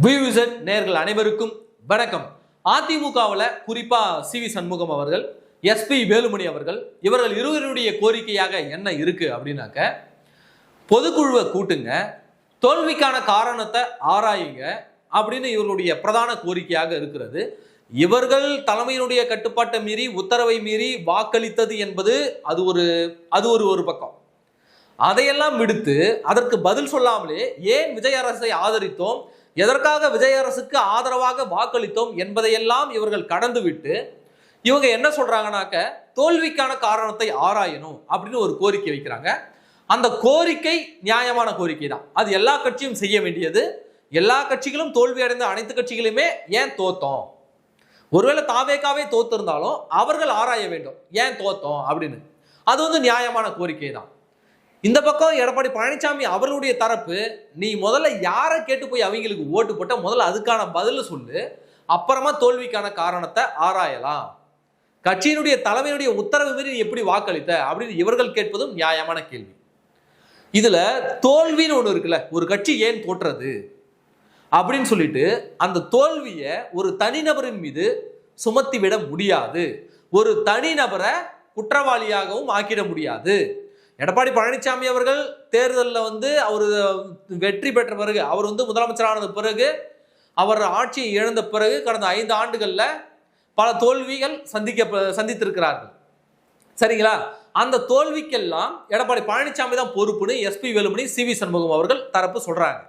வியூசர் நேர்கள் அனைவருக்கும் வணக்கம். அதிமுகவில் குறிப்பா சி.வி. சண்முகம் அவர்கள், எஸ்.பி. வேலுமணி அவர்கள், இவர்கள் இருவருடைய கோரிக்கையாக என்ன இருக்கு அப்படின்னாக்க, பொதுக்குழுவை கூட்டுங்க, தோல்விக்கான காரணத்தை ஆராயுங்க அப்படின்னு இவர்களுடைய பிரதான கோரிக்கையாக இருக்கிறது. இவர்கள் தலைமையினுடைய கட்டுப்பாட்டை மீறி, உத்தரவை மீறி வாக்களித்தது என்பது அது ஒரு பக்கம். அதையெல்லாம் விடுத்து அதற்கு பதில் சொல்லாமலே ஏன் விஜய் அரசை ஆதரித்தோம், எதற்காக விஜய் அரசுக்கு ஆதரவாக வாக்களித்தோம் என்பதையெல்லாம் இவர்கள் கடந்து விட்டு இவங்க என்ன சொல்றாங்கன்னாக்க, தோல்விக்கான காரணத்தை ஆராயணும் அப்படின்னு ஒரு கோரிக்கை வைக்கிறாங்க. அந்த கோரிக்கை நியாயமான கோரிக்கை தான். அது எல்லா கட்சியும் செய்ய வேண்டியது. எல்லா கட்சிகளும் தோல்வி அடைந்த அனைத்து கட்சிகளுமே ஏன் தோத்தோம், ஒருவேளை தாவேக்காவே தோத்திருந்தாலும் அவர்கள் ஆராய வேண்டும் ஏன் தோத்தோம் அப்படின்னு. அது நியாயமான கோரிக்கை தான். இந்த பக்கம் எடப்பாடி பழனிசாமி அவர்களுடைய தரப்பு, நீ முதல்ல யாரை கேட்டு போய் அவங்களுக்கு ஓட்டு போட்ட, முதல்ல அதுக்கான பதில சொல்லு, அப்புறமா தோல்விக்கான காரணத்தை ஆராயலாம். கட்சியினுடைய தலைமையினுடைய உத்தரவு மீறி நீ எப்படி வாக்களித்த அப்படின்னு இவர்கள் கேட்பதும் நியாயமான கேள்வி. இதுல தோல்வின்னு ஒண்ணு இருக்குல்ல, ஒரு கட்சி ஏன் தோற்றது அப்படின்னு சொல்லிட்டு அந்த தோல்வியை ஒரு தனிநபரின் மீது சுமத்தி விட முடியாது. ஒரு தனிநபரை குற்றவாளியாகவும் ஆக்கிட முடியாது. எடப்பாடி பழனிசாமி அவர்கள் தேர்தலில் அவர் வெற்றி பெற்ற பிறகு, அவர் முதலமைச்சரானது பிறகு, அவர் ஆட்சியை இழந்த பிறகு கடந்த 5 ஆண்டுகளில் பல தோல்விகள் சந்தித்திருக்கிறார்கள். சரிங்களா? அந்த தோல்விக்கெல்லாம் எடப்பாடி பழனிசாமி தான் பொறுப்புன்னு எஸ்.பி. வேலுமணி, சி.வி. சண்முகம் அவர்கள் தரப்பு சொல்றாங்க.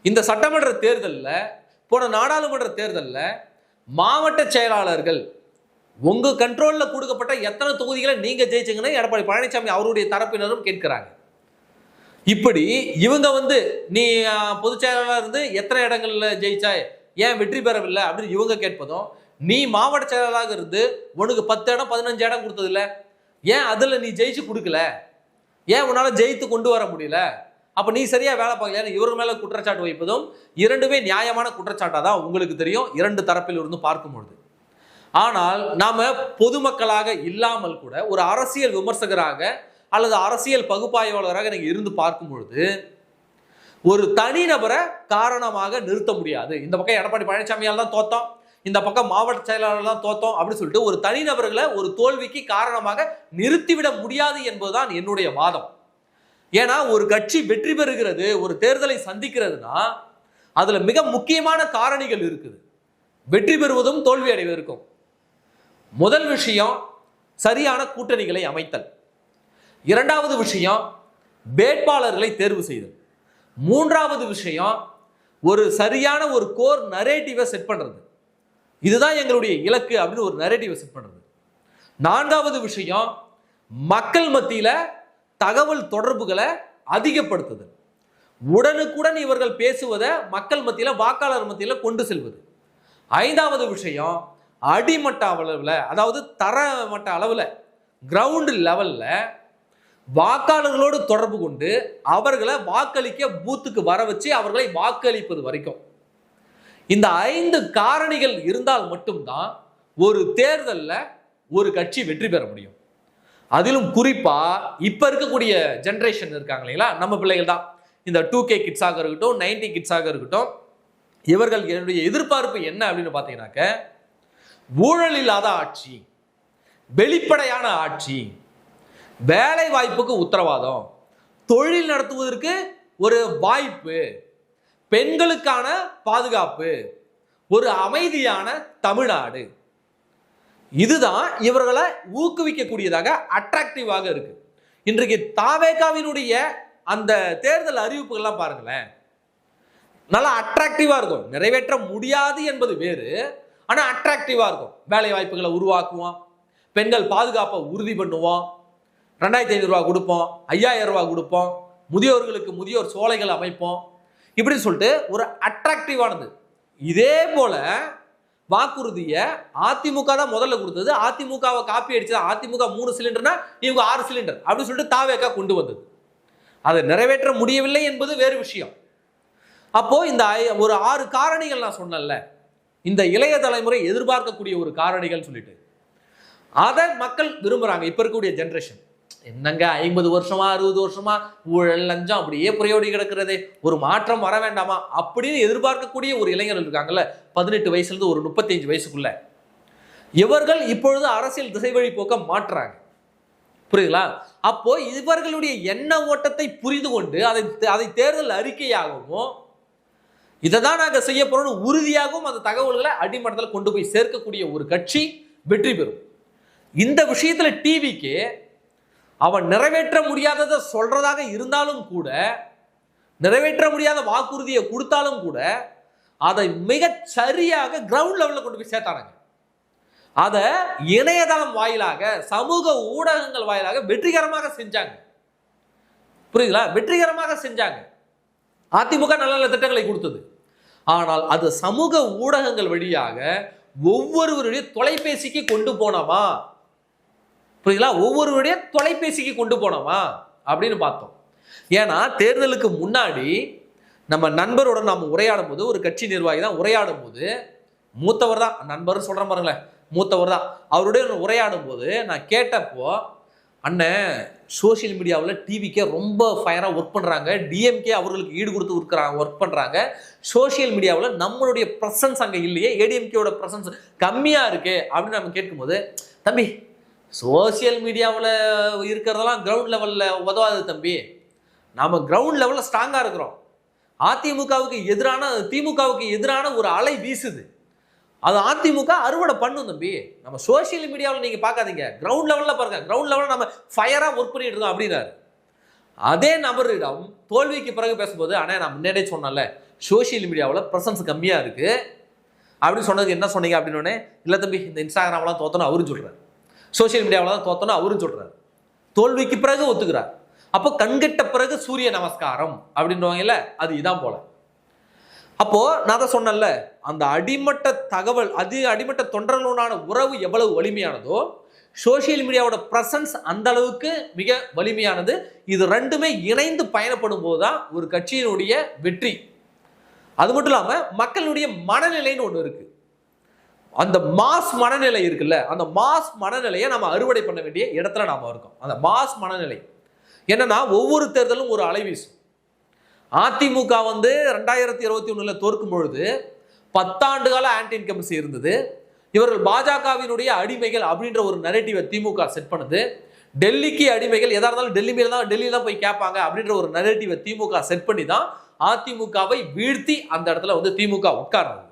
இந்த சட்டமன்ற தேர்தலில், போன நாடாளுமன்ற தேர்தலில் மாவட்ட செயலாளர்கள் உங்க கண்ட்ரோல்ல கொடுக்கப்பட்ட எத்தனை தொகுதிகளை நீங்க ஜெயிச்சீங்கன்னு எடப்பாடி பழனிசாமி அவருடைய தரப்பினரும் கேட்கிறாங்க. இப்படி இவங்க நீ பொதுச் செயலாளர் இருந்து எத்தனை இடங்கள்ல ஜெயிச்சாய், ஏன் வெற்றி பெறவில்லை அப்படின்னு இவங்க கேட்பதும், நீ மாவட்ட செயலாளராக இருந்து உனக்கு 10 இடம் 15 இடம் கொடுத்தது இல்ல, ஏன் அதுல நீ ஜெயிச்சு கொடுக்கல, ஏன் உன்னால ஜெயித்து கொண்டு வர முடியல, அப்ப நீ சரியா வேலை பார்க்கல, இவருக்கு மேல குற்றச்சாட்டு வைப்பதும் இரண்டுமே நியாயமான குற்றச்சாட்டா தான் உங்களுக்கு தெரியும் இரண்டு தரப்பில் இருந்து பார்க்கும்பொழுது. ஆனால் நாம பொதுமக்களாக இல்லாமல் கூட ஒரு அரசியல் விமர்சகராக அல்லது அரசியல் பகுப்பாய்வாளராக நீங்க இருந்து பார்க்கும் பொழுது ஒரு தனிநபரை காரணமாக நிறுத்த முடியாது. இந்த பக்கம் எடப்பாடி பழனிசாமியால் தான் தோத்தோம், இந்த பக்கம் மாவட்ட செயலாளர் தான் தோத்தோம் அப்படின்னு சொல்லிட்டு ஒரு தனிநபர்களை ஒரு தோல்விக்கு காரணமாக நிறுத்திவிட முடியாது என்பதுதான் என்னுடைய வாதம். ஏன்னா ஒரு கட்சி வெற்றி பெறுகிறது, ஒரு தேர்தலை சந்திக்கிறதுனா அதுல மிக முக்கியமான காரணிகள் இருக்குது. வெற்றி பெறுவதும் தோல்வி அடைவதற்கும் முதல் விஷயம் சரியான கூட்டணிகளை அமைத்தல், இரண்டாவது விஷயம் வேட்பாளர்களை தேர்வு செய்தல், மூன்றாவது விஷயம் ஒரு சரியான ஒரு கோர் நரேட்டிவை செட் பண்றது, இதுதான் எங்களுடைய இலக்கு அப்படின்னு ஒரு நரேட்டிவை செட் பண்றது. நான்காவது விஷயம் மக்கள் மத்தியில தகவல் தொடர்புகளை அதிகப்படுத்துதல், உடனுக்குடன் இவர்கள் பேசுவதை மக்கள் மத்தியில, வாக்காளர் மத்தியில கொண்டு செல்வது. ஐந்தாவது விஷயம் அடிமட்ட அளவில், அதாவது தரமட்ட அளவில், கிரவுண்ட் லெவல்ல வாக்காளர்களோடு தொடர்பு கொண்டு அவர்களை வாக்களிக்க பூத்துக்கு வர வச்சு அவர்களை வாக்களிப்பது வரைக்கும். இந்த 5 காரணிகள் இருந்தால் மட்டும்தான் ஒரு தேர்தலில் ஒரு கட்சி வெற்றி பெற முடியும். அதிலும் குறிப்பா இப்ப இருக்கக்கூடிய ஜெனரேஷன் இருக்காங்க இல்லைங்களா, நம்ம பிள்ளைகள் தான், இந்த 2K கிட்ஸாக இருக்கட்டும், 90 கிட்ஸாக இருக்கட்டும், இவர்கள் என்னுடைய எதிர்பார்ப்பு என்ன அப்படின்னு பார்த்தீங்கன்னாக்க, ஊழல் இல்லாத ஆட்சி, வெளிப்படையான ஆட்சி, வேலை வாய்ப்புக்கு உத்தரவாதம், தொழில் நடத்துவதற்கு ஒரு வாய்ப்பு, பெண்களுக்கான பாதுகாப்பு, ஒரு அமைதியான தமிழ்நாடு, இதுதான் இவர்களை ஊக்குவிக்கக்கூடியதாக அட்ராக்டிவாக இருக்கு. இன்றைக்கு தாவேகாவினுடைய அந்த தேர்தல் அறிவிப்புகள்லாம் பாருங்களேன், நல்லா அட்ராக்டிவா இருக்கும். நிறைவேற்ற முடியாது என்பது வேறு, ஆனா அட்ராக்டிவா இருக்கும். வேலை வாய்ப்புகளை உருவாக்குவோம், பெண்கள் பாதுகாப்பை உறுதி பண்ணுவோம், 2500 ரூபாய் கொடுப்போம், 5000 ரூபாய் கொடுப்போம், முதியோர்களுக்கு முதியோர் சோலைகள் அமைப்போம், இப்படின்னு சொல்லிட்டு ஒரு அட்ராக்டிவானது. இதே போல வாக்குறுதியை அதிமுக தான் முதல்ல கொடுத்தது. அதிமுகவை காப்பி அடிச்சது. அதிமுக 3 சிலிண்டர்னா இவங்க 6 சிலிண்டர் அப்படின்னு சொல்லிட்டு தாவேக்கா கொண்டு வந்தது. அதை நிறைவேற்ற முடியவில்லை என்பது வேறு விஷயம். அப்போ இந்த ஒரு 6 காரணிகள் நான் சொன்னேன்ல, இந்த இளைய தலைமுறை எதிர்பார்க்கக்கூடிய ஒரு காரணிகள் சொல்லிட்டு அதை மக்கள் விரும்புறாங்க. இப்ப இருக்கக்கூடிய ஜெனரேஷன் என்னங்க 50 வருஷமா 60 வருஷமா ஊழல் லஞ்சம் அப்படியே புரையோடி கிடக்கிறது, ஒரு மாற்றம் வர வேண்டாமா அப்படின்னு எதிர்பார்க்கக்கூடிய ஒரு இளைஞர்கள் இருக்காங்கல்ல, 18 வயசுல இருந்து ஒரு 35 வயசுக்குள்ள, இவர்கள் இப்பொழுது அரசியல் திசை வழி போக்க மாற்றாங்க. புரியுதுங்களா? அப்போ இவர்களுடைய எண்ண ஓட்டத்தை புரிந்து கொண்டு அதை தேர்தல் அறிக்கையாகவும் இதைதான் நாங்க செய்ய போறோம் உறுதியாகவும் அந்த தகவல்களை அடிமட்டத்தில் கொண்டு போய் சேர்க்கக்கூடிய ஒரு கட்சி வெற்றி பெறும். இந்த விஷயத்துல டிவிக்கு அவன் நிறைவேற்ற முடியாததை சொல்றதாக இருந்தாலும் கூட, நிறைவேற்ற முடியாத வாக்குறுதியை கொடுத்தாலும் கூட, அதை மிக சரியாக கிரவுண்ட் லெவல்ல கொண்டு போய் சேர்த்தானுங்க. அதை இணையதளம் வாயிலாக, சமூக ஊடகங்கள் வாயிலாக வெற்றிகரமாக செஞ்சாங்க. புரியுதுங்களா? வெற்றிகரமாக செஞ்சாங்க. அதிமுக நல்ல நல்ல திட்டங்களை கொடுத்தது. ஆனால் அது சமூக ஊடகங்கள் வழியாக ஒவ்வொருவருடைய தொலைபேசிக்கு கொண்டு போனோமா? புரியுங்களா? ஒவ்வொருவருடைய தொலைபேசிக்கு கொண்டு போனோமா அப்படின்னு பார்த்தோம். ஏன்னா தேர்தலுக்கு முன்னாடி நம்ம நண்பரோட நாம உரையாடும் போது, ஒரு கட்சி நிர்வாகி தான் உரையாடும் போது, மூத்தவர் தான், நண்பர் சொல்றேன் பாருங்களேன், மூத்தவர் தான், அவருடைய உரையாடும் போது நான் கேட்டப்போ, அண்ணன் சோசியல் மீடியாவில் டிவிக்கே ரொம்ப ஃபயராக ஒர்க் பண்ணுறாங்க, டிஎம்கே அவர்களுக்கு ஈடு கொடுத்து ஒர்க் பண்ணுறாங்க, சோசியல் மீடியாவில் நம்மளுடைய ப்ரெசன்ஸ் அங்கே இல்லையே, ஏடிஎம்கேயோட ப்ரெசன்ஸ் கம்மியாக இருக்கு அப்படின்னு நம்ம கேட்கும்போது, தம்பி சோசியல் மீடியாவில் இருக்கிறதெல்லாம் கிரவுண்ட் லெவலில் உதவாது தம்பி, நம்ம கிரவுண்ட் லெவலில் ஸ்ட்ராங்காக இருக்கிறோம். அதிமுகவுக்கு எதிரான, திமுகவுக்கு எதிரான ஒரு அலை வீசுது, அது அதிமுக அறுவடை பண்ணும் தம்பி. நம்ம சோசியல் மீடியாவில் நீங்க பார்க்காதீங்க, கிரவுண்ட் லெவலில் பாருங்க, கிரவுண்ட் லெவலில் நம்ம ஃபயரா ஒர்க் பண்ணிட்டு இருக்கோம் அப்படின்னாரு. அதே நபரிடம் தோல்விக்கு பிறகு பேசும்போது, அண்ணா நான் முன்னாடியே சொன்னேன்ல சோசியல் மீடியாவில் ப்ரெசன்ஸ் கம்மியா இருக்கு அப்படின்னு சொன்னது என்ன சொன்னீங்க அப்படின்னு, இல்லை தம்பி இந்த இன்ஸ்டாகிராம்லாம் தோத்தணும் அவரும் சொல்றாரு, சோசியல் மீடியாவில் தான் தோத்தணும் அவரும் சொல்றாரு. தோல்விக்கு பிறகு ஒத்துக்கிறார். அப்போ கண்கட்ட பிறகு சூரிய நமஸ்காரம் அப்படின்றவங்கல்ல, அது இதான் போல. அப்போ நான் தான் சொன்னேன்ல, அந்த அடிமட்ட தகவல், அடிமட்ட தொண்டர்களுடனான உறவு எவ்வளவு வலிமையானதோ, சோசியல் மீடியாவோட பிரசன்ஸ் அந்த அளவுக்கு மிக வலிமையானது. இது ரெண்டுமே இணைந்து பயணப்படும் போதுதான் ஒரு கட்சியினுடைய வெற்றி. அது மட்டும் இல்லாம மக்களுடைய மனநிலைன்னு ஒண்ணு இருக்கு, அந்த மாஸ் மனநிலை இருக்குல்ல, அந்த மாஸ் மனநிலையை நம்ம அறுவடை பண்ண வேண்டிய இடத்துல நாம இருக்கோம். அந்த மாஸ் மனநிலை என்னன்னா, ஒவ்வொரு தேர்தலும் ஒரு அலை வீசும். அதிமுக 2021 தோற்கும் பொழுது 10 ஆண்டு கால ஆன்டி இன்கம்பன்சி இருந்தது. இவர்கள் பாஜகவினுடைய அடிமைகள் அப்படின்ற ஒரு நரேட்டிவை திமுக செட் பண்ணுது. டெல்லிக்கு அடிமைகள், எதா இருந்தாலும் டெல்லியில போய் கேட்பாங்க அப்படின்ற ஒரு நரேட்டிவை திமுக செட் பண்ணி தான் அதிமுகவை வீழ்த்தி அந்த இடத்துல திமுக உட்கார்ந்தது.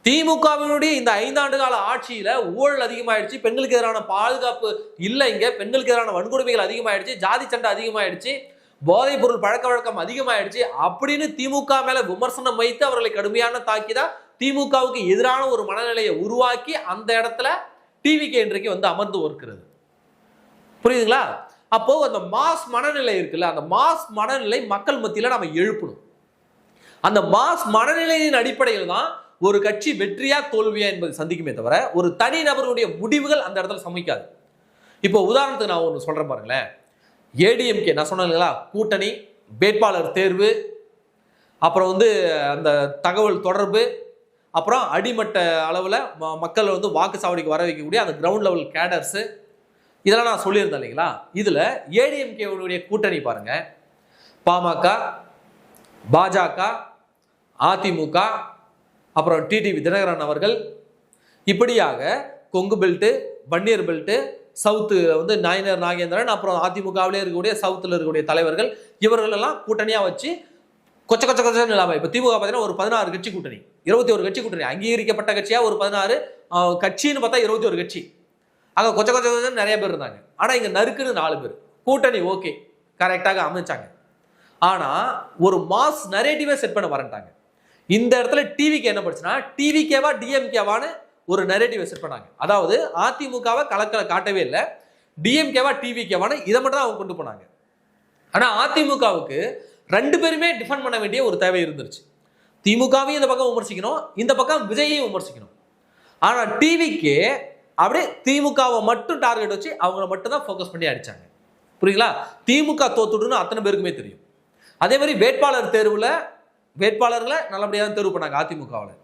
திமுகவினுடைய இந்த 5 ஆண்டு கால ஆட்சியில ஊழல் அதிகமாயிடுச்சு, பெண்களுக்கு எதிரான பாதுகாப்பு இல்லை, இங்க பெண்களுக்கு எதிரான வன்கொடுமைகள் அதிகமாயிடுச்சு, ஜாதி சண்டை அதிகமாயிடுச்சு, போதைப் பொருள் பழக்க வழக்கம் அதிகமாயிடுச்சு அப்படின்னு திமுக மேல விமர்சனம் வைத்து அவர்களை கடுமையான தாக்கிதான் திமுகவுக்கு எதிரான ஒரு மனநிலையை உருவாக்கி அந்த இடத்துல டிவிகே இன்றைக்கு அமர்ந்து இருக்கிறது. புரியுதுங்களா? அப்போ அந்த மாஸ் மனநிலை இருக்குல்ல, அந்த மாஸ் மனநிலை மக்கள் மத்தியில நம்ம எழுப்பணும். அந்த மாஸ் மனநிலையின் அடிப்படையில் தான் ஒரு கட்சி வெற்றியா தோல்வியா என்பதை சந்திக்குமே தவிர ஒரு தனி நபருடைய முடிவுகள் அந்த இடத்துல சமைக்காது. இப்போ உதாரணத்துக்கு நான் ஒன்று சொல்றேன் பாருங்களேன். ஏடிஎம்கே நான் சொன்னேங்களா, கூட்டணி, வேட்பாளர் தேர்வு, அப்புறம் அந்த தகவல் தொடர்பு, அப்புறம் அடிமட்ட அளவில் மக்கள் வாக்கு சாவடிக்கு வர வைக்கக்கூடிய அந்த கிரவுண்ட் லெவல் கேடர்ஸு, இதெல்லாம் நான் சொல்லியிருந்தேன் இல்லைங்களா. இதில் ஏடிஎம்கேவுடைய கூட்டணி பாருங்க, பாமக, பாஜக, அதிமுக, அப்புறம் டிடிவி தினகரன் அவர்கள், இப்படியாக Kongu belt, Vanniyar belt, south Nainar Nagendran, அப்புறம் அதிமுகவிலே இருக்கக்கூடிய சவுத்தில் இருக்கக்கூடிய தலைவர்கள், இவர்கள் எல்லாம் கூட்டணியா வச்சு கொச்ச கொச்ச கொச்சன்னு இல்லாமல் இப்போ திமுக பார்த்தீங்கன்னா ஒரு 16 கட்சி கூட்டணி, 21 கட்சி கூட்டணி, அங்கீகரிக்கப்பட்ட கட்சியா ஒரு 16 கட்சின்னு பார்த்தா 21 கட்சி. அங்கே கொச்ச கொச்ச கொச்சன்னு நிறைய பேர் இருந்தாங்க. ஆனால் இங்கே நறுக்குன்னு 4 பேர் கூட்டணி. ஓகே, கரெக்டாக அமைச்சாங்க. ஆனால் ஒரு மாஸ் நரேட்டிவே செட் பண்ண வரட்டாங்க. இந்த இடத்துல டிவிக்கு என்ன பண்ணுச்சுன்னா, டிவிகேவா டிஎம்கேவான்னு ஒரு நரேட்டிவை செட் பண்ணாங்க. அதாவது அதிமுகவை கலக்கலை காட்டவே இல்லை, டிஎம்கேவா டிவிகேவான்னு இதை மட்டும் தான் அவங்க கொண்டு போனாங்க. ஆனால் அதிமுகவுக்கு 2 பேருமே டிஃபெண்ட் பண்ண வேண்டிய ஒரு தேவை இருந்துருச்சு. திமுகவையும் இந்த பக்கம் விமர்சிக்கணும், இந்த பக்கம் விஜயையும் விமர்சிக்கணும். ஆனால் டிவிக்கு அப்படியே திமுகவை மட்டும் டார்கெட் வச்சு அவங்கள மட்டும் தான் ஃபோக்கஸ் பண்ணி அடிச்சாங்க. புரியுங்களா? திமுக தோத்துடுன்னு அத்தனை பேருக்குமே தெரியும். அதே மாதிரி வேட்பாளர் தேர்வில் வேட்பாளர்களை நல்லபடியாக தான் தேர்வு பண்ணாங்க அதிமுகவில்.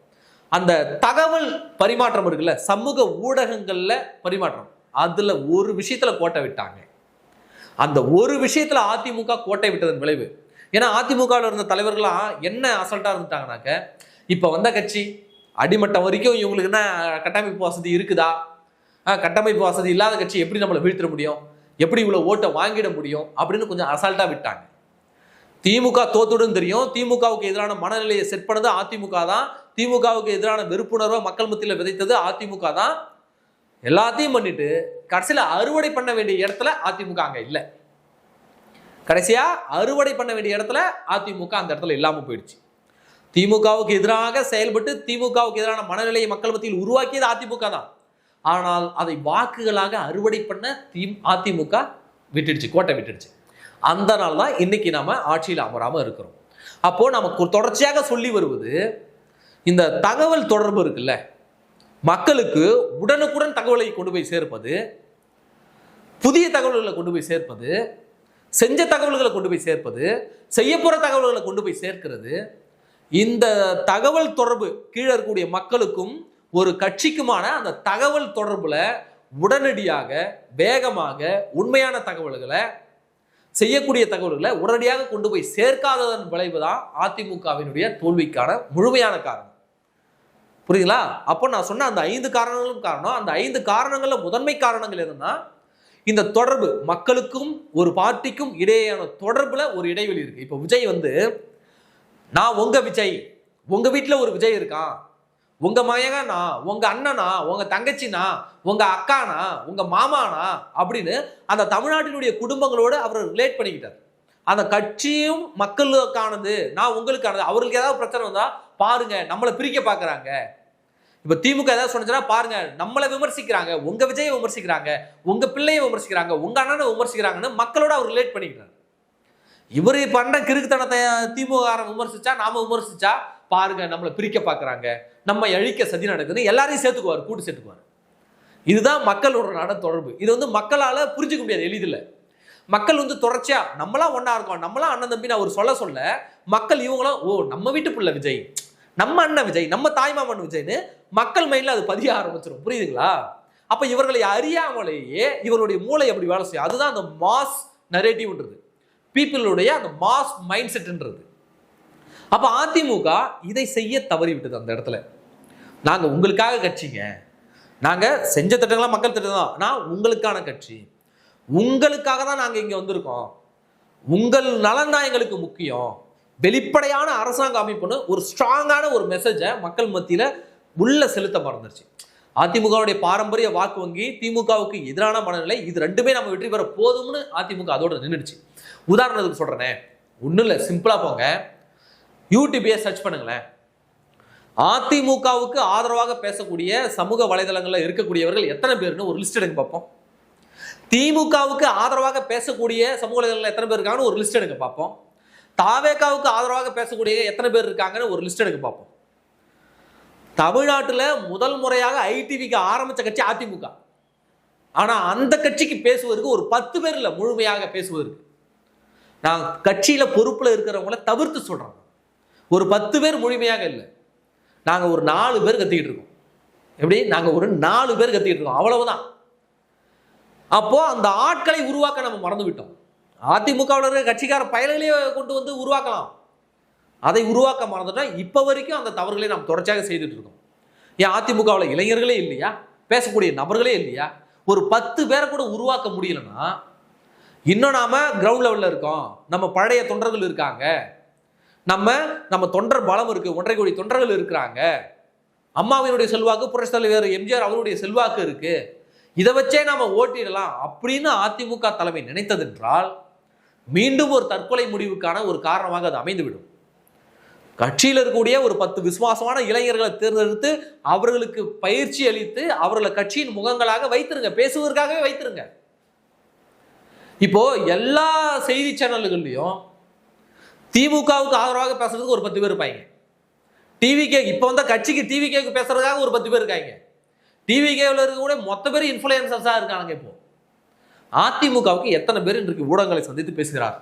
அந்த தகவல் பரிமாற்றம் இருக்குல்ல, சமூக ஊடகங்கள்ல பரிமாற்றம், அதுல ஒரு விஷயத்துல கோட்டை விட்டாங்க. அந்த ஒரு விஷயத்துல அதிமுக கோட்டை விட்டதன் விளைவு. ஏன்னா அதிமுகவில் இருந்த தலைவர்கள்லாம் என்ன அசல்ட்டா இருந்துட்டாங்கனாக்க, இப்ப வந்த கட்சி அடிமட்டம் வரைக்கும் இவங்களுக்கு என்ன கட்டமைப்பு வசதி இருக்குதா, கட்டமைப்பு வசதி இல்லாத கட்சி எப்படி நம்மளை வீழ்த்திட முடியும், எப்படி இவ்வளவு ஓட்டை வாங்கிட முடியும் அப்படின்னு கொஞ்சம் அசால்ட்டா விட்டாங்க. திமுக தோத்துடும் தெரியும். திமுகவுக்கு எதிரான மனநிலையை செட் பண்ணது அதிமுக தான். திமுகவுக்கு எதிரான வெறுப்புணர்வை மக்கள் மத்தியில் விதைத்தது அதிமுக தான். எல்லாத்தையும் பண்ணிட்டு கடைசியில அறுவடை பண்ண வேண்டிய இடத்துல அதிமுக அங்க இல்லை. கடைசியா அறுவடை பண்ண வேண்டிய இடத்துல அதிமுக அந்த இடத்துல இல்லாம போயிடுச்சு. திமுகவுக்கு எதிராக செயல்பட்டு திமுகவுக்கு எதிரான மனநிலையை மக்கள் மத்தியில் உருவாக்கியது அதிமுக தான். ஆனால் அதை வாக்குகளாக அறுவடை பண்ண அதிமுக விட்டுடுச்சு, கோட்டை விட்டுடுச்சு. அந்த நாள் தான் இன்னைக்கு நாம ஆட்சியில் அமராம இருக்கிறோம். அப்போ நமக்கு தொடர்ச்சியாக சொல்லி வருவது, இந்த தகவல் தொடர்பு இருக்குல்ல, மக்களுக்கு உடனுக்குடன் தகவலை கொண்டு போய் சேர்ப்பது, புதிய தகவல்களை கொண்டு போய் சேர்ப்பது, செஞ்ச தகவல்களை கொண்டு போய் சேர்ப்பது, செய்யப்போற தகவல்களை கொண்டு போய் சேர்க்கிறது. இந்த தகவல் தொடர்பு கீழே இருக்கக்கூடிய மக்களுக்கும் ஒரு கட்சிக்குமான அந்த தகவல் தொடர்புல உடனடியாக வேகமாக உண்மையான தகவல்களை, செய்யக்கூடிய தகவல்களை உடனடியாக கொண்டு போய் சேர்க்காததன் விளைவு தான் அதிமுகவினுடைய தோல்விக்கான முழுமையான காரணம். புரியுதுங்களா? அப்போ நான் சொன்ன அந்த 5 காரணங்களும் காரணம். அந்த 5 காரணங்கள்ல முதன்மை காரணங்கள் என்னன்னா, இந்த தொடர்பு மக்களுக்கும் ஒரு பார்ட்டிக்கும் இடையேயான தொடர்புல ஒரு இடைவெளி இருக்கு. இப்போ விஜய் நான் உங்க விஜய், உங்க வீட்டுல ஒரு விஜய் இருக்கான், உங்க மகனா, உங்க அண்ணனா, உங்க தங்கச்சினா, உங்க அக்கானா, உங்க மாமானா அப்படின்னு அந்த தமிழ்நாட்டினுடைய குடும்பங்களோடு அவர் ரிலேட் பண்ணிக்கிட்டார். அந்த கட்சியும் மக்களுக்கானது, நான் உங்களுக்கானது. அவர்களுக்கு ஏதாவது பிரச்சனை வந்தா பாருங்க நம்மளை பிரிக்க பாக்குறாங்க. இப்ப திமுக ஏதாவது சொன்னா பாருங்க நம்மளை விமர்சிக்கிறாங்க, உங்க விஜயை விமர்சிக்கிறாங்க, உங்க பிள்ளையை விமர்சிக்கிறாங்க, உங்க அண்ணனை விமர்சிக்கிறாங்கன்னு மக்களோட அவர் ரிலேட் பண்ணிக்கிறார். இவரு பண்ற கிறுக்குத்தனத்தை திமுக விமர்சிச்சா, நாம விமர்சிச்சா பாருங்க நம்மளை பிரிக்க பாக்குறாங்க, நம்ம அழிக்க சதி நடக்குது, எல்லாரையும் சேர்த்துக்குவார், கூட்டு சேர்த்துக்குவார். இதுதான் மக்களோட தொடர்பு. இது மக்களால புரிஞ்சுக்க முடியாது எளிதில். மக்கள் தொடர்ச்சியா நம்மளாம் ஒன்னா இருக்கோம், நம்மளாம் அண்ணன் தம்பின்னு அவர் சொல்ல மக்கள் இவங்களும் ஓ நம்ம வீட்டு பிள்ளை விஜய், நம்ம அண்ணன் விஜய், நம்ம தாய்மாமன் விஜய்னு மக்கள் மைண்ட்ல அது பதிய ஆரம்பிச்சிடும். புரியுதுங்களா? அப்ப இவர்களை அறியாமலேயே இவருடைய மூளை அப்படி வேலை செய்யும். அதுதான் அந்த மாஸ் நரேட்டிவ்ன்றது, பீப்புளுடைய அந்த மாஸ் மைண்ட் செட்ன்றது. அப்ப அதிமுக இதை செய்ய தவறிவிட்டது. அந்த இடத்துல நாங்க உங்களுக்காக கட்சிங்க, நாங்க செஞ்ச திட்டங்கள்லாம் மக்கள் திட்டம் தான், நான் உங்களுக்கான கட்சி, உங்களுக்காக தான் நாங்க இங்க வந்திருக்கோம், உங்கள் நலன் தான் எங்களுக்கு முக்கியம், வெளிப்படையான அரசாங்க அமைப்புன்னு ஒரு ஸ்ட்ராங்கான ஒரு மெசேஜை மக்கள் மத்தியில உள்ள செலுத்த மறந்துருச்சு. அதிமுகவுடைய பாரம்பரிய வாக்கு வங்கி, திமுகவுக்கு எதிரான மனநிலை, இது ரெண்டுமே நம்ம வெற்றி பெற போதும்னு அதிமுக அதோட நின்றுடுச்சு. உதாரணத்துக்கு சொல்றேனே, ஒன்றும் இல்லை, சிம்பிளா போங்க, யூடியூபே சர்ச் பண்ணுங்களேன். அதிமுகவுக்கு ஆதரவாக பேசக்கூடிய சமூக வலைதளங்களில் இருக்கக்கூடியவர்கள் எத்தனை பேர்னு ஒரு லிஸ்ட் எடுங்க பார்ப்போம். திமுகவுக்கு ஆதரவாக பேசக்கூடிய சமூக வலைதளங்கள் எத்தனை பேர் இருக்காங்கன்னு ஒரு லிஸ்ட் எடுங்க பார்ப்போம். தாவேகாவுக்கு ஆதரவாக பேசக்கூடிய எத்தனை பேர் இருக்காங்கன்னு ஒரு லிஸ்ட் எடுங்க பார்ப்போம். தமிழ்நாட்டில் முதல் முறையாக ஐடிவிக்கு ஆரம்பிச்ச கட்சி அதிமுக. ஆனா அந்த கட்சிக்கு பேசுவதற்கு ஒரு 10 பேர் இல்லை முழுமையாக பேசுவதற்கு. நான் கட்சியில பொறுப்புல இருக்கிறவங்கள தவிர்த்து சொல்றேன். ஒரு 10 பேர் முழுமையாக இல்லை, நாங்க ஒரு 4 பேர் கத்திக்கிட்டு இருக்கோம். எப்படி? நாங்க ஒரு 4 பேர் கத்திக்கிட்டு இருக்கோம், அவ்வளவுதான். அப்போ அந்த ஆட்களை உருவாக்க நம்ம மறந்து விட்டோம். அதிமுகவில் இருக்கிற கட்சிக்கார பயல்களையே கொண்டு உருவாக்கலாம், அதை உருவாக்க மறந்துட்டோம். இப்ப வரைக்கும் அந்த தவறுகளை நாம் தொடர்ச்சியாக செய்துட்டு இருக்கோம். ஏன் அதிமுகவில் இளைஞர்களே இல்லையா, பேசக்கூடிய நபர்களே இல்லையா? ஒரு 10 பேரை கூட உருவாக்க முடியலன்னா இன்னும் நாம கிரவுண்ட் லெவல்ல இருக்கோம். நம்ம பழைய தொண்டர்கள் இருக்காங்க, நம்ம தொண்டர் பலம் இருக்கு, 1.5 கோடி தொண்டர்கள் இருக்கிறாங்க, அம்மாவினுடைய செல்வாக்கு, புரட்சித் தலைவர் எம்ஜிஆர் அவருடைய செல்வாக்கு இருக்கு, இதை வச்சே நாம ஓட்டிடலாம் அப்படின்னு அதிமுக தலைமை நினைத்ததென்றால் மீண்டும் ஒரு தற்கொலை முடிவுக்கான ஒரு காரணமாக அது அமைந்துவிடும். கட்சியில் இருக்கக்கூடிய ஒரு 10 விசுவாசமான இளைஞர்களை தேர்ந்தெடுத்து அவர்களுக்கு பயிற்சி அளித்து அவர்களை கட்சியின் முகங்களாக வைத்திருங்க, பேசுவதற்காகவே வைத்திருங்க. இப்போ எல்லா செய்தி சேனல்கள்லையும் திமுகவுக்கு ஆதரவாக பேசுறதுக்கு ஒரு 10 பேர் இருப்பாங்க. டிவிகே இப்போ வந்த கட்சிக்கு டிவிகேக்கு பேசுறதுக்காக ஒரு 10 பேர் இருக்காங்க. டிவிகேவில் இருக்கக்கூடிய மொத்த பேர் இன்ஃபுளுசர்ஸா இருக்காங்க. இப்போ அதிமுகவுக்கு எத்தனை பேர் இன்றைக்கு ஊடகங்களை சந்தித்து பேசுகிறார்?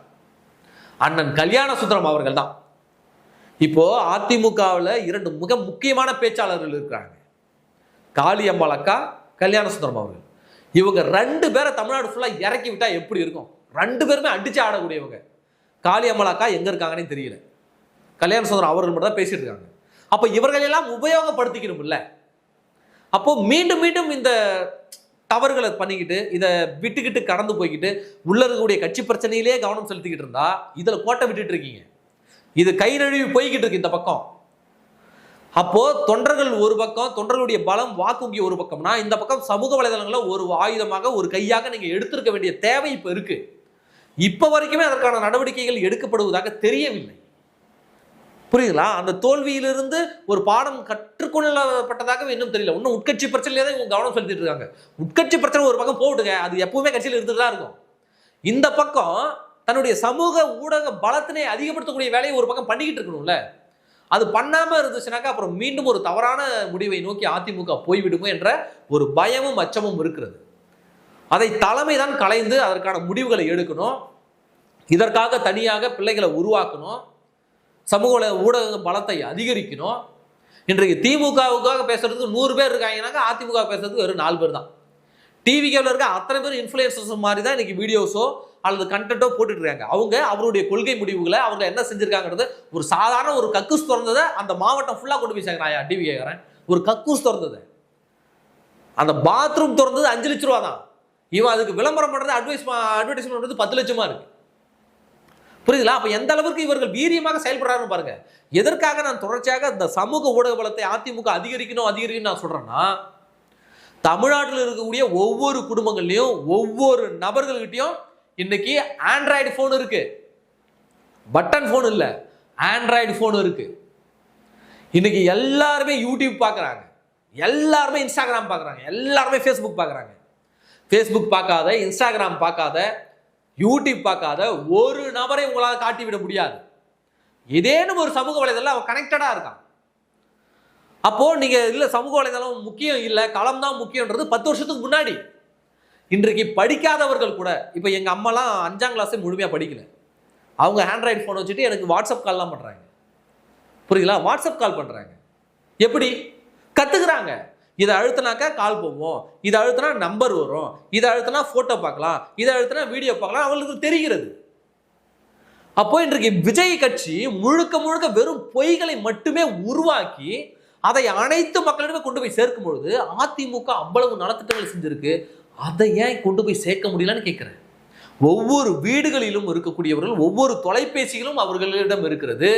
அண்ணன் கல்யாண சுந்தரம் அவர்கள் தான். இப்போ அதிமுகவில் 2 மிக முக்கியமான பேச்சாளர்கள் இருக்கிறாங்க, காளியம்மாள் அக்கா, கல்யாண சுந்தரம் அவர்கள். இவங்க 2 பேரை தமிழ்நாடு ஃபுல்லா இறக்கி விட்டா எப்படி இருக்கும்? 2 பேருமே அடிச்சு ஆடக்கூடியவங்க. காளி அமலாக்கா எங்க இருக்காங்கன்னு தெரியல. கல்யாண சுந்தரம் அவர்கள் மட்டும் தான் பேசிட்டு இருக்காங்க. அப்ப இவர்களெல்லாம் உபயோகப்படுத்திக்கணும் இல்ல. அப்போ மீண்டும் மீண்டும் இந்த தவறுகளை பண்ணிக்கிட்டு இதை விட்டுக்கிட்டு கடந்து போய்கிட்டு உள்ள இருக்கக்கூடிய கட்சி பிரச்சனையிலேயே கவனம் செலுத்திக்கிட்டு இருந்தா இதுல கோட்டை விட்டுட்டு இருக்கீங்க. இது கை நழுவி போய்கிட்டு இருக்கு இந்த பக்கம். அப்போ தொண்டர்கள் ஒரு பக்கம், தொண்டர்களுடைய பலம் வாக்குங்கி ஒரு பக்கம்னா, இந்த பக்கம் சமூக வலைதளங்களை ஒரு ஆயுதமாக ஒரு கையாக நீங்க எடுத்திருக்க வேண்டிய தேவை இப்ப இருக்கு. இப்ப வரைக்குமே அதற்கான நடவடிக்கைகள் எடுக்கப்படுவதாக தெரியவில்லை. புரியுதுங்களா? அந்த தோல்வியிலிருந்து ஒரு பாடம் கற்றுக்கொள்ளப்பட்டதாக இன்னும் தெரியல. இன்னும் உட்கட்சி பிரச்சனையிலே தான் இவங்க கவனம் செலுத்திட்டு இருக்காங்க. உட்கட்சி பிரச்சனை ஒரு பக்கம் போட்டுங்க, அது எப்பவுமே கட்சியில் இருந்துட்டு தான் இருக்கும். இந்த பக்கம் தன்னுடைய சமூக ஊடக பலத்தினை அதிகப்படுத்தக்கூடிய வேலையை ஒரு பக்கம் பண்ணிக்கிட்டு இருக்கணும்ல. அது பண்ணாம இருந்துச்சுனாக்கா அப்புறம் மீண்டும் ஒரு தவறான முடிவை நோக்கி அதிமுக போய்விடுமோ என்ற ஒரு பயமும் அச்சமும் இருக்கிறது. அதை தலைமை தான் கலைந்து அதற்கான முடிவுகளை எடுக்கணும். இதற்காக தனியாக பிள்ளைகளை உருவாக்கணும். சமூக ஊடக பலத்தை அதிகரிக்கணும். இன்றைக்கு திமுகவுக்காக பேசுறதுக்கு 100 பேர் இருக்காங்கன்னாக்கா அதிமுக பேசுறதுக்கு வெறும் 4 பேர் தான். டிவிக்கேல இருக்க அத்தனை பேர் இன்ஃப்ளூயன்சர்ஸ் மாதிரி தான் இன்னைக்கு வீடியோஸோ அல்லது கண்டென்ட்டோ போட்டுட்டு இருக்காங்க. அவங்க அவருடைய கொள்கை முடிவுகளை அவங்க என்ன செஞ்சிருக்காங்கிறது ஒரு சாதாரண ஒரு கக்கூஸ் திறந்ததை அந்த மாவட்டம் ஃபுல்லா கொண்டு போய் சேர்க்கிறாயா டிவி கேட்கறேன். ஒரு கக்கூஸ் திறந்தது, அந்த பாத்ரூம் திறந்தது 5 லட்சம் ரூபா தான். இவன் அதுக்கு விளம்பரம் பண்றது அட்வர்டைஸ்மெண்ட் பண்றது 10 லட்சமா இருக்கு. புரியுதுங்களா? அப்ப எந்த அளவுக்கு இவர்கள் வீரியமாக செயல்படுறாருன்னு பாருங்க. எதற்காக நான் தொடர்ச்சியாக இந்த சமூக ஊடக பலத்தை அதிமுக அதிகரிக்கணும் நான் சொல்றேன்னா, தமிழ்நாட்டில் இருக்கக்கூடிய ஒவ்வொரு குடும்பங்கள்லையும் ஒவ்வொரு நபர்கள்கிட்டையும் இன்னைக்கு ஆண்ட்ராய்டு போன் இருக்கு. பட்டன் போன் இல்ல, ஆண்ட்ராய்டு போன் இருக்கு. இன்னைக்கு எல்லாருமே யூடியூப் பார்க்கறாங்க, எல்லாருமே இன்ஸ்டாகிராம் பார்க்கறாங்க, எல்லாருமே ஃபேஸ்புக் பார்க்கறாங்க. ஃபேஸ்புக் பார்க்காத, இன்ஸ்டாகிராம் பார்க்காத, யூடியூப் பார்க்காத ஒரு நபரை உங்களால் காட்டிவிட முடியாது. ஏதேனும் ஒரு சமூக வலைதளம் அவன் கனெக்டடா இருக்கான். அப்போ நீங்க இல்ல சமூக வலைதளம் முக்கியம் இல்ல, களம் தான் முக்கியன்றது 10 வருஷத்துக்கு முன்னாடி. இன்றைக்கு படிக்காதவர்கள் கூட, இப்ப எங்க அம்மாலாம் 5ஆம் கிளாஸே முழுமையா படிக்கல. அவங்க ஆண்ட்ராய்டு போன் வச்சுட்டு எனக்கு வாட்ஸ்அப் கால்லாம் பண்றாங்க. புரியுங்களா? வாட்ஸ்அப் கால் பண்றாங்க. எப்படி கத்துக்கிறாங்க? இதை அழுத்தினாக்கா கால் போவோம், இதை அழுத்தினா நம்பர் வரும், இதை அழுத்தினா போட்டோ பார்க்கலாம், இதை அழுத்தினா வீடியோ பார்க்கலாம், அவங்களுக்கு தெரிகிறது. அப்போ இன்றைக்கு விஜய் கட்சி முழுக்க முழுக்க வெறும் பொய்களை மட்டுமே உருவாக்கி அதை அனைத்து மக்களிடமே கொண்டு போய் சேர்க்கும் பொழுது அதிமுக அவ்வளவு நலத்திட்டங்கள் செஞ்சிருக்கு. அதை ஏன் கொண்டு போய் சேர்க்க முடியலன்னு கேட்கிறேன். ஒவ்வொரு வீடுகளிலும் இருக்கக்கூடியவர்கள், ஒவ்வொரு தொலைபேசிகளும் அவர்களிடம் இருக்கிறது.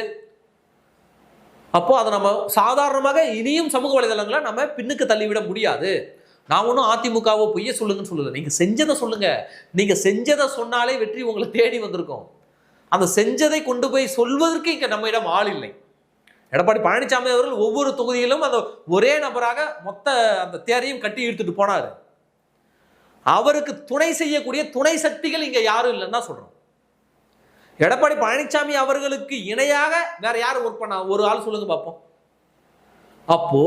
அப்போ அதை நம்ம சாதாரணமாக இனியும் சமூக வலைதளங்களை நம்ம பின்னுக்கு தள்ளிவிட முடியாது. நான் ஒன்றும் அதிமுகவோ பொய்ய சொல்லுங்கன்னு சொல்லல, நீங்க செஞ்சதை சொல்லுங்க. நீங்க செஞ்சதை சொன்னாலே வெற்றி உங்களை தேடி வந்திருக்கும். அந்த செஞ்சதை கொண்டு போய் சொல்வதற்கு இங்க நம்ம இடம் ஆள் இல்லை. எடப்பாடி பழனிசாமி அவர்கள் ஒவ்வொரு தொகுதியிலும் அந்த ஒரே நபராக மொத்த அந்த தேரையும் கட்டி இழுத்துட்டு போனாரு. அவருக்கு துணை செய்யக்கூடிய துணை சக்திகள் இங்க யாரும் இல்லைன்னு தான் சொல்றோம். எடப்பாடி பழனிசாமி அவர்களுக்கு இணையாக வேற யார் ஒர்க் பண்ணா? ஒரு ஆள் சொல்லுங்க பார்ப்போம். அப்போ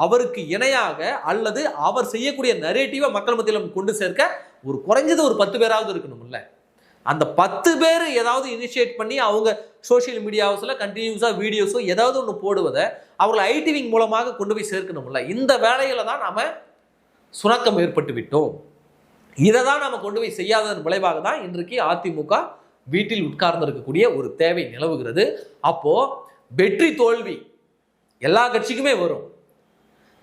அவருக்கு இணையாக அல்லது அவர் செய்யக்கூடிய நரேட்டிவை மக்கள் மத்தியில் கொண்டு சேர்க்க ஒரு குறைஞ்சது ஒரு 10 பேராவது இருக்கணும்ல. அந்த 10 பேர் ஏதாவது இனிஷியேட் பண்ணி அவங்க சோசியல் மீடியாஸ்ல கண்டினியூஸா வீடியோஸோ ஏதாவது ஒன்று போடுவதை அவர்கள் ஐடிவிங் மூலமாக கொண்டு போய் சேர்க்கணும்ல. இந்த வேலையில தான் நாம சுணக்கம் ஏற்பட்டு விட்டோம். இதை தான் நாம கொண்டு போய் செய்யாததன் விளைவாக தான் இன்றைக்கு அதிமுக வீட்டில் உட்கார்ந்து இருக்கக்கூடிய ஒரு தேவை நிலவுகிறது. அப்போ வெற்றி தோல்வி எல்லா கட்சிக்குமே வரும்.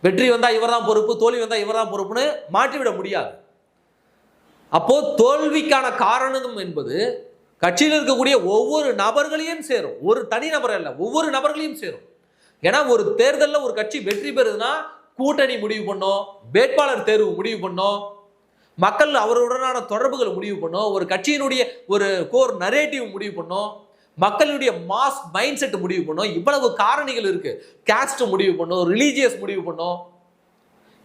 வெற்றி வந்தா இவர் தான் பொறுப்பு, தோல்வி வந்தா இவர் தான் பொறுப்புன்னு மாற்றிவிட முடியாது. அப்போ தோல்விக்கான காரணம் என்பது கட்சியில் இருக்கக்கூடிய ஒவ்வொரு நபர்களையும் சேரும். ஒரு தனி நபர் அல்ல, ஒவ்வொரு நபர்களையும் சேரும். ஏன்னா ஒரு தேர்தலில் ஒரு கட்சி வெற்றி பெறுதுன்னா கூட்டணி முடிவு பண்ணும், வேட்பாளர் தேர்வு முடிவு பண்ணும், மக்கள் அவருடனான தொடர்புகள் முடிவு பண்ணும், ஒரு கட்சியினுடைய ஒரு கோர் நரேட்டிவ் முடிவு பண்ணும், மக்களுடைய மாஸ் மைண்ட் செட் முடிவு பண்ணும். இவ்வளவு காரணிகள் இருக்கு. காஸ்ட் முடிவு பண்ணும், ரிலீஜியஸ் முடிவு பண்ணும்,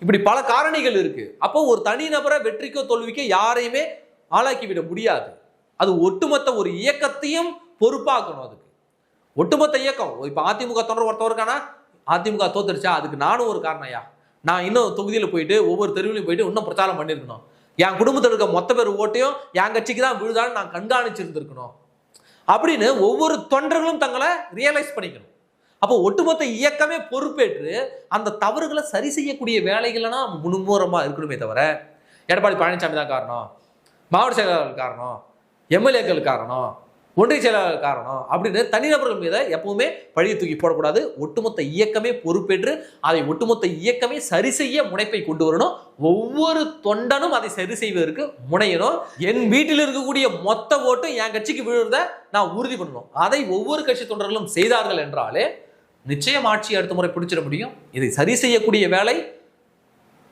இப்படி பல காரணிகள் இருக்கு. அப்போ ஒரு தனி நபரை வெற்றிக்கோ தோல்விக்கோ யாரையுமே ஆளாக்கி விட முடியாது. அது ஒட்டுமொத்த ஒரு இயக்கத்தையும் பொறுப்பாக்கணும். அதுக்கு ஒட்டுமொத்த இயக்கம். இப்ப அதிமுக தொண்டர் ஒருத்தவருக்கானா அதிமுக தோத்துருச்சா, அதுக்கு நானும் ஒரு காரணையா? நான் இன்னும் தொகுதியில் போயிட்டு ஒவ்வொரு தெருவிலையும் போயிட்டு இன்னும் பிரச்சாரம் பண்ணியிருக்கணும். என் குடும்பத்தில் இருக்க மொத்த பேர் ஓட்டையும் என் கட்சிக்கு தான் விழுதான்னு நான் கண்காணிச்சிருந்திருக்கணும் அப்படின்னு ஒவ்வொரு தொண்டர்களும் தங்களை ரியலைஸ் பண்ணிக்கணும். அப்போ ஒட்டுமொத்த இயக்கமே பொறுப்பேற்று அந்த தவறுகளை சரி செய்யக்கூடிய வேலைகள்னா முன்முறமா இருக்கணுமே தவிர எடப்பாடி பழனிசாமி தான் காரணம், மாவட்ட செயலாளர் காரணம், எம்எல்ஏக்கள் காரணம், ஒன்றிய செயலாளர் காரணம் அப்படின்னு தனிநபர்கள் மீது எப்பவுமே பழியை தூக்கி போடக்கூடாது. ஒட்டுமொத்த இயக்கமே பொறுப்பேற்று அதை ஒட்டுமொத்த இயக்கமே சரி செய்ய முனைப்பை கொண்டு வரணும். ஒவ்வொரு தொண்டனும் அதை சரி செய்வதற்கு முனையணும். என் வீட்டில் இருக்கக்கூடிய மொத்த ஓட்டும் என் கட்சிக்கு விழுறத நான் உறுதி பண்ணணும். அதை ஒவ்வொரு கட்சி தொண்டர்களும் செய்தார்கள் என்றாலே நிச்சயம் ஆட்சி அடுத்த முறை பிடிச்சிட முடியும். இதை சரி செய்யக்கூடிய வேலை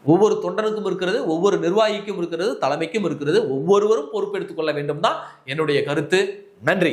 ஒவ்வொரு தொண்டனுக்கும் இருக்கிறது, ஒவ்வொரு நிர்வாகிக்கும் இருக்கிறது, தலைமைக்கும் இருக்கிறது. ஒவ்வொருவரும் பொறுப்பெடுத்துக் கொள்ள வேண்டும் தான் என்னுடைய கருத்து. நன்றி.